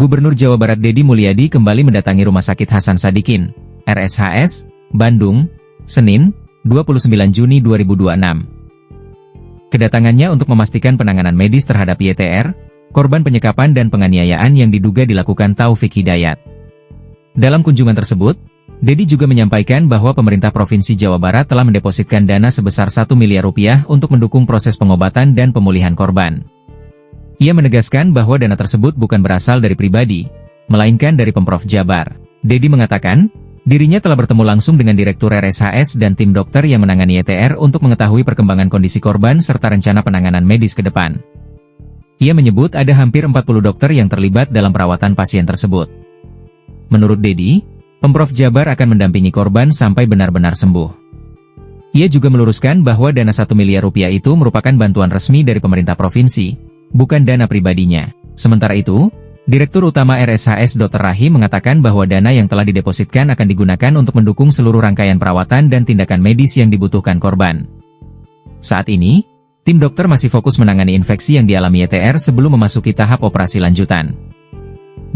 Gubernur Jawa Barat Deddy Mulyadi kembali mendatangi Rumah Sakit Hasan Sadikin, RSHS, Bandung, Senin, 29 Juni 2026. Kedatangannya untuk memastikan penanganan medis terhadap YTR, korban penyekapan dan penganiayaan yang diduga dilakukan Taufik Hidayat. Dalam kunjungan tersebut, Deddy juga menyampaikan bahwa pemerintah Provinsi Jawa Barat telah mendepositkan dana sebesar 1 miliar rupiah untuk mendukung proses pengobatan dan pemulihan korban. Ia menegaskan bahwa dana tersebut bukan berasal dari pribadi, melainkan dari Pemprov Jabar. Deddy mengatakan, dirinya telah bertemu langsung dengan Direktur RSHS dan tim dokter yang menangani YTR untuk mengetahui perkembangan kondisi korban serta rencana penanganan medis ke depan. Ia menyebut ada hampir 40 dokter yang terlibat dalam perawatan pasien tersebut. Menurut Deddy, Pemprov Jabar akan mendampingi korban sampai benar-benar sembuh. Ia juga meluruskan bahwa dana 1 miliar rupiah itu merupakan bantuan resmi dari pemerintah provinsi, bukan dana pribadinya. Sementara itu, Direktur Utama RSHS Dr. Rahim mengatakan bahwa dana yang telah didepositkan akan digunakan untuk mendukung seluruh rangkaian perawatan dan tindakan medis yang dibutuhkan korban. Saat ini, tim dokter masih fokus menangani infeksi yang dialami YTR sebelum memasuki tahap operasi lanjutan.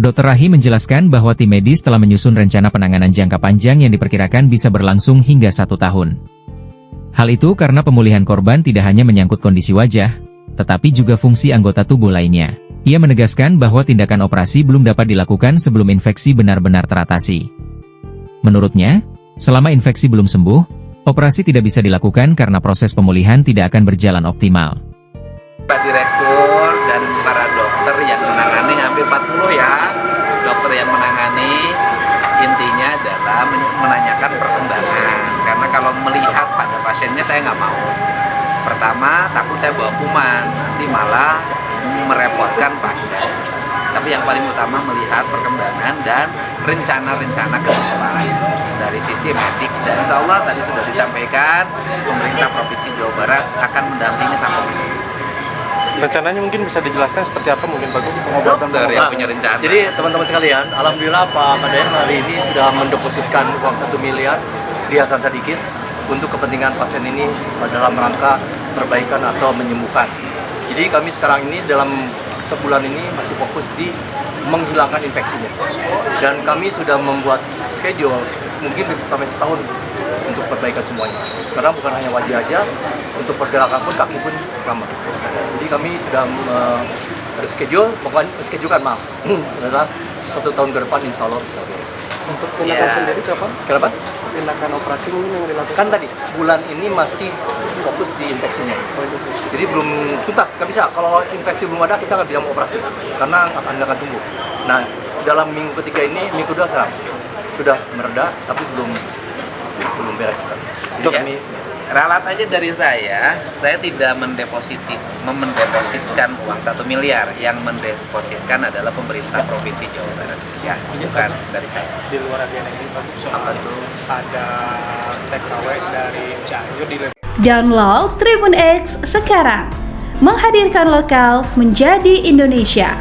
Dr. Rahim menjelaskan bahwa tim medis telah menyusun rencana penanganan jangka panjang yang diperkirakan bisa berlangsung hingga 1 tahun. Hal itu karena pemulihan korban tidak hanya menyangkut kondisi wajah, tetapi juga fungsi anggota tubuh lainnya. Ia menegaskan bahwa tindakan operasi belum dapat dilakukan sebelum infeksi benar-benar teratasi. Menurutnya, selama infeksi belum sembuh, operasi tidak bisa dilakukan karena proses pemulihan tidak akan berjalan optimal. Pak Direktur dan para dokter yang menangani, hampir 40 ya, dokter yang menangani, intinya adalah menanyakan perkembangan. Karena kalau melihat pada pasiennya saya nggak mau. Pertama, takut saya bawa kuman, nanti malah merepotkan pasien. Tapi yang paling utama melihat perkembangan dan rencana-rencana ke depan dari sisi medik. Dan insya Allah tadi sudah disampaikan, pemerintah Provinsi Jawa Barat akan mendampingi sampai sini. Rencananya mungkin bisa dijelaskan seperti apa mungkin Pak pengobatan dari yang punya rencana. Jadi teman-teman sekalian, alhamdulillah Pak Kadayan hari ini sudah mendepositkan uang 1 miliar di Hasan Sadikin untuk kepentingan pasien ini dalam rangka perbaikan atau menyembuhkan. Jadi kami sekarang ini dalam sebulan ini masih fokus di menghilangkan infeksinya. Dan kami sudah membuat schedule mungkin bisa sampai setahun untuk perbaikan semuanya. Karena bukan hanya wajah aja, untuk pergerakan pun kaki pun sama. Jadi kami sudah berschedule, pokoknya schedulekan maaf. 1 tahun ke depan insya Allah bisa beres. Untuk tindakan sendiri kapan? Kenapa? Tindakan operasi mungkin yang dilakukan? Kan tadi, bulan ini masih fokus di infeksinya. Jadi belum tuntas, nggak bisa. Kalau infeksi belum ada, kita nggak bisa mau operasi. Karena akan sembuh. Nah, dalam minggu ketiga ini, minggu kedua sekarang sudah mereda, tapi belum beres. Untuk kami ralat aja dari saya tidak mendepositkan uang 1 miliar. Yang mendepositkan adalah pemerintah Provinsi Jawa Barat. Ya, bukan dari saya. Di luar agenda ini Pak, soal ada takeaway dari Cianjur di Download Tribun X sekarang, menghadirkan lokal menjadi Indonesia.